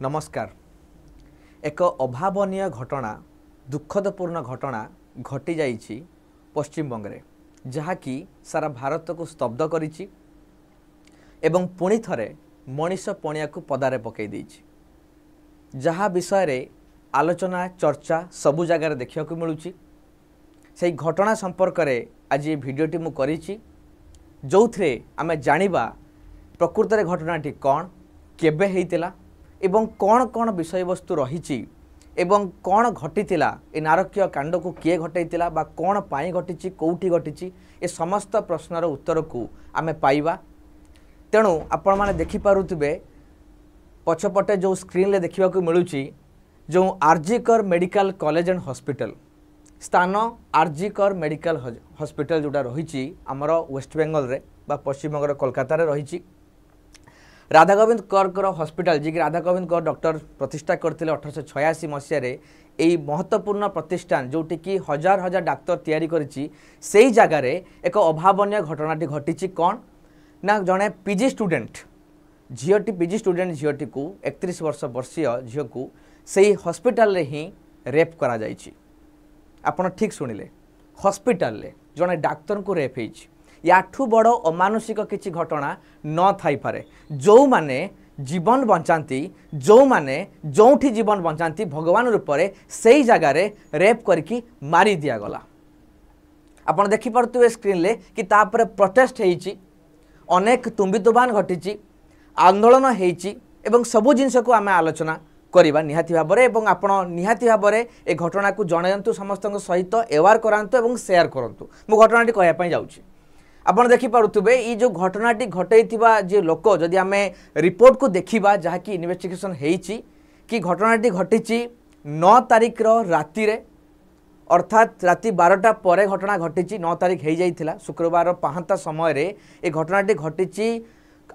नमस्कार। एक अभावनीय घटना दुखदपूर्ण घटना घटी जाइछि पश्चिम बंगरे जहाँकि सारा भारत को स्तब्ध करिछि एवं पुणी थरे मनीष पणिया को पदारे पकई देछि। जहाँ विषय रे आलोचना चर्चा सबु जगार देखा मिलूँ से घटना संपर्क में आज ये भिडटी मु करिछि जो थे आमे जानिबा प्रकृत रे घटनाटी कौन केबे हेइतिला एवं कौन कौन विषय वस्तु रही एवं कौन घटीला ए नारकीय कांड को किए घटाइला बा कौन पाई घटी कौटी घटी ए समस्त प्रश्नर उत्तर को आमे पाइबा। तेणु आपण माने देखि पारुथिबे पछपटे जो स्क्रीन ले देखिबा को मिलूची जो RG Kar medical college and hospital स्थान आरजीकर मेडिकल हॉस्पिटल जोटा रही आमर वेस्ट बेंगल रे बा पश्चिम बंग कोलकाता रे रही राधा गोविंद कर हॉस्पिटल जी राधा गोविंद कर डॉक्टर प्रतिष्ठा करते 1886 मसीह यही महत्वपूर्ण प्रतिष्ठान जोटी की हजार हजार डाक्तर तैयारी करिछि सेही जगार एक अभावनीय घटनाटी घटी कौन ना जड़े पीजी स्टूडेंट झीटी पीजी स्टूडेंट झीटी को 31 वर्षीय झील को सही हॉस्पिटल रे ही रेप करा जाइछि। आपण ठीक शुणिले हॉस्पिटल रे जड़े डाक्तर को रेप होइछि। याठू बड़ अमानुषिक किसी घटना न थाई पारे। जो माने जीवन बंचाती जो माने जोठी जीवन बंचाती भगवान रूप से जगार रेप करके मारी दिया गला। आपण देखि पारुथिबे स्क्रीन ले कि तापर प्रोटेस्ट हेइछि अनेक तुम्बितुबान घटी आंदोलन हेइछि एवं सबु जिनस को आमे आलोचना करवा निहाती भाव में आपण निहाती भाव में ए घटना को जणायंतु समस्त सहित एवार करांतु एवं शेयर करंतु। मु घटनाटी कहया जाउछि आपण देखि पारुथिबे ई जो घटनाटी घटैथिबा जे लोक जदि आमे रिपोर्ट को देखिबा जहा कि इन्वेस्टिगेशन हेइछि कि घटनाटी घटिछि 9 तारिख रो राति रे अर्थात राति 12टा परे घटना घटिछि। 9 तारिख हेइ जाइथिला शुक्रवार पाहंता समय रे ए घटनाटी घटिछि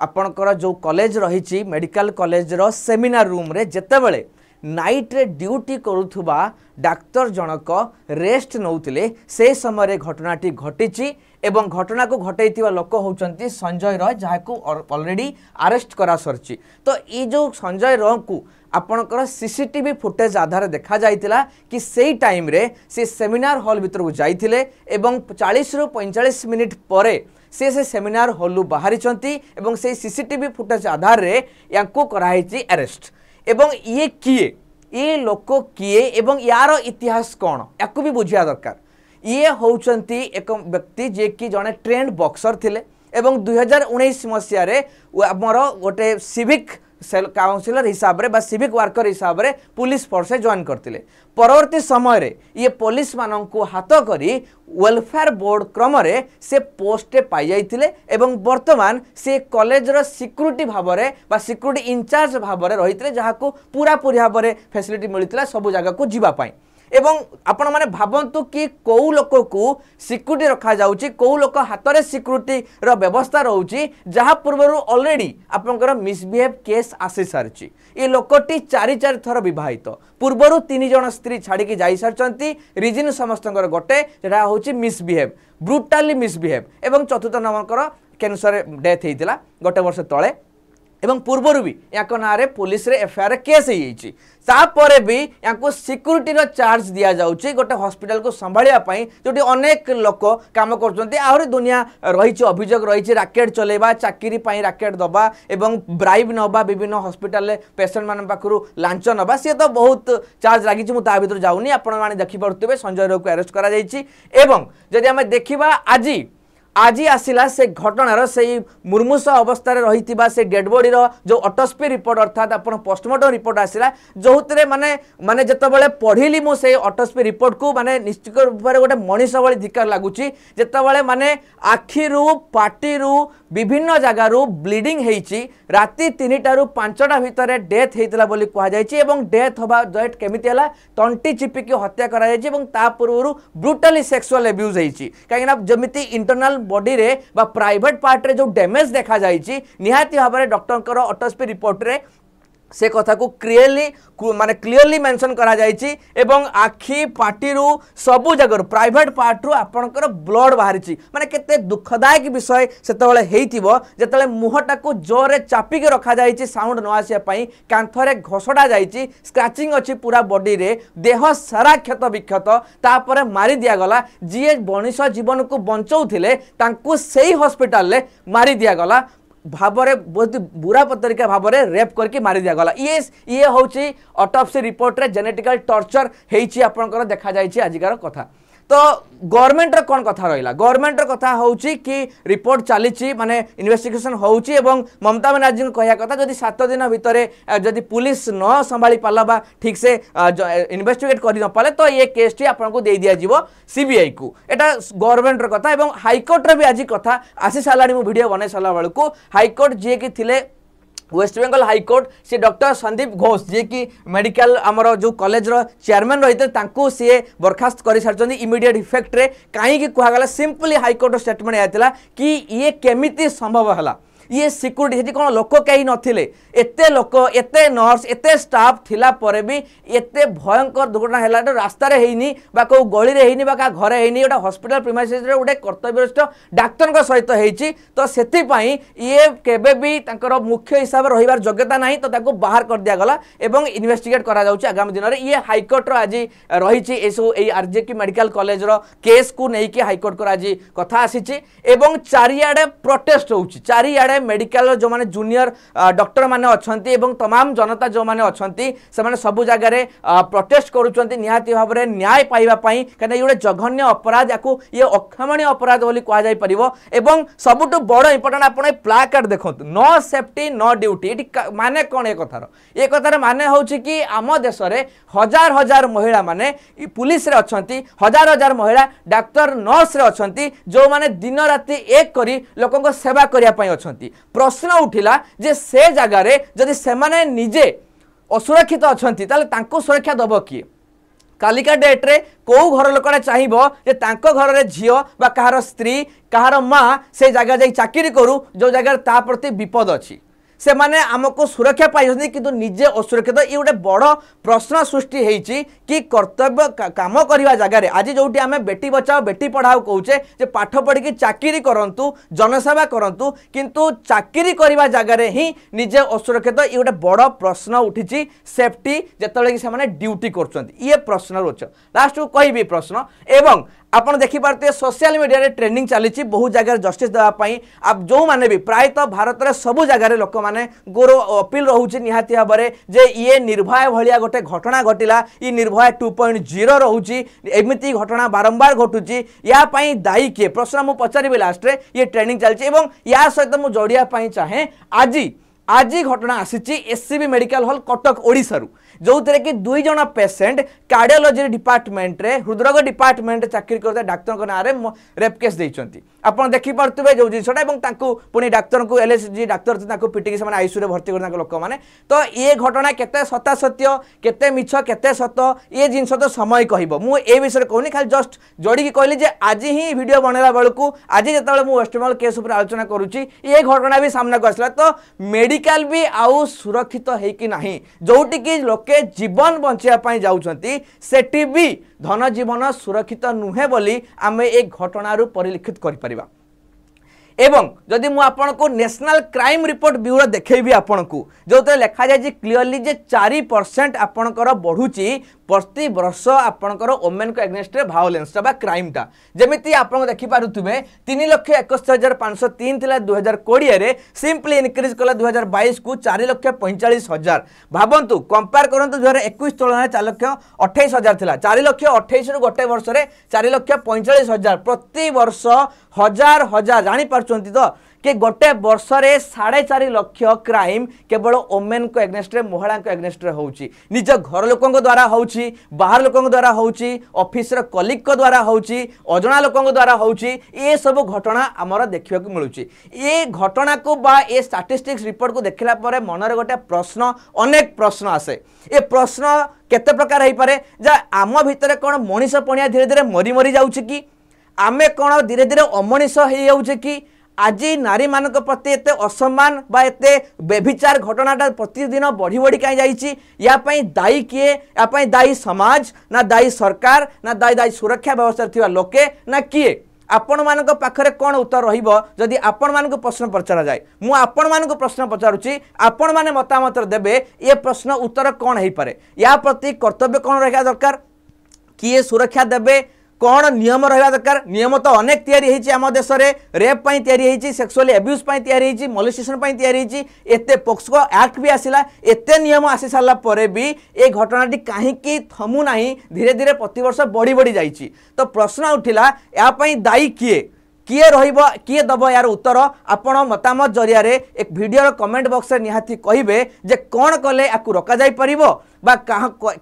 आपणकर जो कॉलेज रही मेडिकल कॉलेज रो सेमिनार रूम रे जेतेबेले नाइट रे ड्यूटी करुथुबा डाक्तर जनक रेस्ट नौतिले से समय घटनाटी घटिछि एवं घटना को घटैथिबा लोक होउचंती संजय रॉय जहाको ऑलरेडी अरेस्ट करा सरछि। तो ये जो संजय रॉय को आपणकर सीसीटीवी फुटेज आधार देखा जाइतिला कि सेही टाइम रे से सेमिनार हॉल भीतर को जाइथिले एवं 40 रु 45 मिनिट परे से सेमिनार हॉल बाहरी एवं से सीसीटीवी फुटेज आधार रे यांको कराइछि अरेस्ट। एवं ये किए ये लोक किए एवं यार इतिहास कौन याकू भी बुझिया दरकार। ये होउचंती एक व्यक्ति जे कि जने ट्रेंड बॉक्सर थिले एवं 2019 मसीह रे हमर गोटे सिविक काउंसिलर हिसाब रे बा सिविक वर्कर हिसाब रे पुलिस फोर्स जॉइन करतिले। परवर्ती समय रे ये पुलिस मानन को हाथ करी वेलफेयर बोर्ड क्रम रे से पोस्ट पाई जाइतिले एवं वर्तमान से कॉलेज रो सिक्यूरिटी भाव रे बा सिक्यूरिटी इंचार्ज भाव रे रहितिले जहा को पूरा पूरी भाव रे फैसिलिटी मिलितिला सब जगह को जीवा पाई। एवं आपण माने भाबंतु कि कौ लोक को सिक्यूरिटी रखा जाउची कौ लोक हाथ रे सिक्यूरिटी रो व्यवस्था रहउची जहा पूर्वरु ऑलरेडी आपनकर मिसबिहेव केस आसी सारची। ये लोकटी 4 थर विवाहित पूर्वरु 3 जण स्त्री छाड़ी के जाई सारचंती रिजन समस्तकर गोटे जेटा होची मिसबिहेव ब्रूटली मिसबिहेव एवं चतुर्थ नंबर कैंसर डेथ हेतिला गोटे वर्ष तळे एवं पूर्वर भी या ना पुलिस रे एफआईआर केस होपर भी या सिक्यूरीटी चार्ज दि जाऊँगी गोटे हॉस्पिटल को संभालिया जो अनेक लोक काम कर दुनिया रही अभियोग रही राकेट चलेबा चाकरी राकेट दबा एवं ब्राइब नवा विभिन्न हॉस्पिटल पेसेंट मान पाखु लांच नवा सी तो बहुत चार्ज लगी मुझे भर जाऊनी आपने देखिपे संजय राव को अरेस्ट कर आम देखा आज आसिला से घटनार से मुर्मूष अवस्था रही से डेड बॉडी जो ऑटोप्सी रिपोर्ट अर्थात आप पोस्टमार्टम रिपोर्ट आसिला जो माने माने जितेबाला पढ़िली मुझे ऑटोप्सी रिपोर्ट को माने निश्चित रूप से गोटे मनीष भाई धिकार लगुच जितेबाला माने आखिरू पाटिरू विभिन्न जगार ब्लीडिंग होती राति 3टा ରୁ 5ଟା भितर डेथ होता बोली कहुई डेथ हवा डेथ केमिति हला तंटी चिपिकी हत्या करा पूर्व ब्रूटली सेक्सुअल एब्यूज होती कहीं जमी इंटरनल बॉडी रे बा प्राइवेट पार्ट रे जो डैमेज देखा जाइए निहाती भाव में डॉक्टर ऑटोप्सी रिपोर्ट रे से कथा को क्लियरली मेंशन करा जायछि एवं आखि पाटिरू सबु जगह प्राइवेट पार्ट रु आपनकर ब्लड बाहरी माने केते दुखदायक विषय सेतबेले हेइतिबो जेतबेले मुहटा को जोरे चापी के रखा जायछि साउंड न आसिया पई कांथरे घोसडा जायछि स्क्रैचिंग अछि पूरा बॉडी रे देह सारा क्षत विक्षत तापर मारी दिया गला जिए मनुष्य जीवन को बंचौथिले तांको सेही हॉस्पिटल ले मारी दिया गला भावरे बहुत बुरा तरीका भावरे रेप करके मारी दिया गला ये होची ऑटोप्सी रिपोर्ट रे जेनेटिकल टॉर्चर हेची आपनकर देखा जायछि आजिकार कथा तो गवर्नमेंट रे कोन कथा रहिला गवर्नमेंट रे कथा होची कि रिपोर्ट चलीची माने इन्वेस्टिगेशन होची एवं ममता बनर्जी को कहया कथा जदि 7 दिन भितरे जदि पुलिस न संभाली पाला बा ठीक से इन्वेस्टिगेट करि न पाले तो ये केस टी आपन को दे दिया जीवो सीबीआई को एटा गवर्नमेंट रे कथा एवं हाई कोर्ट रे भी आज कथा आसी सालानी मु वीडियो बने साला बेल को हाई कोर्ट जे कि थिले वेस्ट बेंगल हाईकोर्ट से डॉक्टर संदीप घोष जी की मेडिकल आमर जो कॉलेज रो चेयरमैन रही थे सी बर्खास्त कर सारी इमिडिएट इफेक्ट रे कहीं कहगला सिंपली हाईकोर्ट स्टेटमेंट आया कि ये केमिति संभव है ये सिक्यूरीटी कौन लोक कहीं नथिले एते लोक एते नर्स एते स्टाफ थिला परे भी एते भयंकर दुर्घटना हैला रास्ता रे हेइनी बा को गली रे हेइनी बा का घरे हेइनी ओटा हॉस्पिटल प्रीमाइसेस रे ओटे कर्तव्यनिष्ठ डाक्टर को सहित हेइची तो सेति पई ये केबे भी तांकर मुख्य हिसाब रे रहिबार योग्यता नाही तो ताको बाहर कर दिया गला एवं इन्वेस्टिगेट करा जाउची आगामी दिन रे ये हाई कोर्ट रो आज रहिची एसो ए आरजेके मेडिकल कॉलेज रो केस को नै कि हाई कोर्ट को आज कथा आसीची एवं चारियाडे प्रोटेस्ट होउची चारियाडे मेडिकल जो माने जूनियर डॉक्टर माने अछंती एवं तमाम जनता जो माने अछंती से माने सब जगह रे प्रोटेस्ट करूचंती निहाती भाव रे न्याय पाइबा पई कने ये जघन्य अपराध याकू ये अक्षमणीय अपराध बोली कहा जाय परिबो एवं सबुटु बड़ इंपोर्टेंट आपण प्लाकार्ड देखंतु नो सेफ्टी नो ड्यूटी माने कोन ए कथार माने होउची कि आम देश रे हजार हजार महिला माने पुलिस रे अछंती हजार हजार महिला डॉक्टर नर्स रे अछंती जो माने दिन राति एक करी लोकन को सेवा करिया पई अछंती प्रश्न उठिला जे से जगह रे जदि से माने निजे असुरक्षित अछंती ताले तांको सुरक्षा दबो किए कालिका डेट रे को घर लोकड़ा चाहिबो जे तांको घर रे झियो बा कहार स्त्री कहार मां से जगह जाई चाकरी करू जो जगह ता प्रति विपद अछि से माने हमको सुरक्षा पाई किंतु निजे असुरक्षित ये गोटे बड़ प्रश्न सृष्टि होती कि कर्तव्य काम करवा जगार आज जो आम बेटी बचाओ बेटी पढ़ाओ कौचे जे पाठ पढ़ी चाकरी करंतु जनसेवा करंतु किंतु चाकरी करवा जगार ही निजे असुरक्षित ये गोटे बड़ प्रश्न उठी सेफ्टी जिते से ड्यूटी कर प्रश्न रोच लास्ट को कहि प्रश्न एवं आपन देखि पारते सोशल मीडिया रे ट्रेंडिंग चली बहुत जगह जस्टिस देवाई आप जो माने भी प्रायतः भारत रे सबु जगह लोक मैंने गोर अपील रोचे निहाती भाव में जे ये निर्भया भाया गोटे घटना घटिला ये निर्भया 2.0 रोचे एमती घटना बारंबार घटुची या दायी किए प्रश्न मुझे पचारि लास्ट रे ये ट्रेंडिंग चलती या सहित मुझे जोड़िया चाहे आज घटना आसी SCB medical hall Cuttack Odisha जो थे कि 2 जन पेसेंट कार्डियोलॉजी डिपार्टमेंट रे हृदरोग डिपार्टमेंट चाकरी करते डाक्तर ना रेप केस देइचंती आपन देखि पारतबे जो जिनसटा एवं तांको पुनी डाक्तर को एलएसजी डाक्तर तांको पिटिकी से आईसीयू रे भर्ती कर लोक माने तो ये घटना केते सत्य सत्य केते मिछ केते सत ये जिनस तो समय कहबो मु ए विषय कहूनी खाली जस्ट जोड़ी की कहली जे आज ही वीडियो बनैला बेलकू आज जेतेबेले मु वेस्ट बेंगल केस ऊपर आलोचना करूची ये घटना भी सामना को आसला तो मेडिकल भी आउ सुरक्षित है कि नहीं जोटी की लोके जीवन बंचाई जाउछंती सेठी भी धन जीवन सुरक्षित नुहे बोली आमे एक घटनारू परिलक्षित करि परिबा एवं जदि मु आपन को नेशनल क्राइम रिपोर्ट ब्यूरो देखैबी आपन को जो लिखा जाए क्लियरली जे 4% आपनकर बढ़ुची प्रति वर्ष आपनकर वोमेन को एग्नेस्ट रे भायोलेंस बा क्राइम टा जेमिति आपन देखि पारुथुबे 3,61,503 थिला 2020 रे सिंपली इनक्रीज कला 2022 को 4,45,000 भाबंतु कंपेयर करंतु 2021 तुलना 4,28,000 थिला 4,28,000 रो गोटे वर्ष रे 4,45,000 प्रति वर्ष हजार हजार जानि पारचंती तो कि गोटे वर्ष रे 4.5 लाख क्राइम केवल वोमेन को एग्नेस्ट रे महिला को एग्नेस्ट रे होउची निज घर लोकन द्वारा होउची बाहर लोकन द्वारा होउची ऑफिस रे कलीग को द्वारा होउची अजणा लोकन द्वारा होउची ये सब घटना हमर देखिबा को मिलुची ये घटना को बा ये स्टैटिस्टिक्स रिपोर्ट को देखला परे मन रे गोटे प्रश्न अनेक प्रश्न आसे ये प्रश्न केते प्रकार हेई पारे जे आम भितरे कोन मनीष पणिया धीरे धीरे मरी मरी जाउची कि आमे कोन धीरे धीरे अमनीष हेई जाउची कि आज नारी मानक प्रति एते असम्मान बा एते बेभिचार घटनाटा प्रतिदिन बढ़ी बढ़ी कहीं जाइए या दायी किए या दायी समाज ना दायी सरकार ना दायी सुरक्षा व्यवस्था थिबा लोके ना किए आपण मानक पाखरे कौन उत्तर रहिबो जदि आपण मानक प्रश्न पचरा जाए मु आपण मानक प्रश्न पचारुची आपण माने मतामत देबे ये प्रश्न उत्तर कौन हो पारे या प्रति कर्तव्य कौन रहा दरकार किए सुरक्षा देबे कौन नियम रहा दरकार नियम तो अनेक तैयारी होती आम देश में रेप तैयारी सेक्सुअली एब्यूज तैयारी मोलेस्टेशन तैयारी एते पोक्सो एक्ट भी आसला एते नियम आसी सारा पर भी ये घटनाटी कहीं थमु ना धीरे धीरे प्रतिवर्ष बढ़ी बढ़ी जाइए तो प्रश्न उठिला यापाई दायी किए रहिबो किए दब यार उत्तर आपण मतामत जरिया रे एक वीडियो कमेंट बॉक्स रे निहाती कहिबे जे कोन कले आकु रोका जाई परिबो बा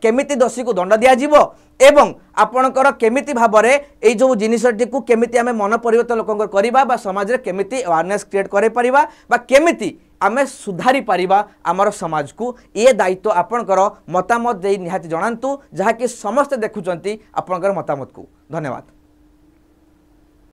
केमिति दोषी को दंड दिया जिवो एवं आपणकर केमिति भाबरे ए जो जिनिसटी को केमिति आमे मन परिवर्तन लोकंकर करिबा बा समाज रे केमिति अवेयरनेस क्रिएट करे परिबा बा केमिति आमे सुधारी परिबा आमर समाज को ये दायित्व आपणकर मतामत दे निहाती जणांतु जहा कि समस्त देखुचंती आपणकर मतामत को धन्यवाद।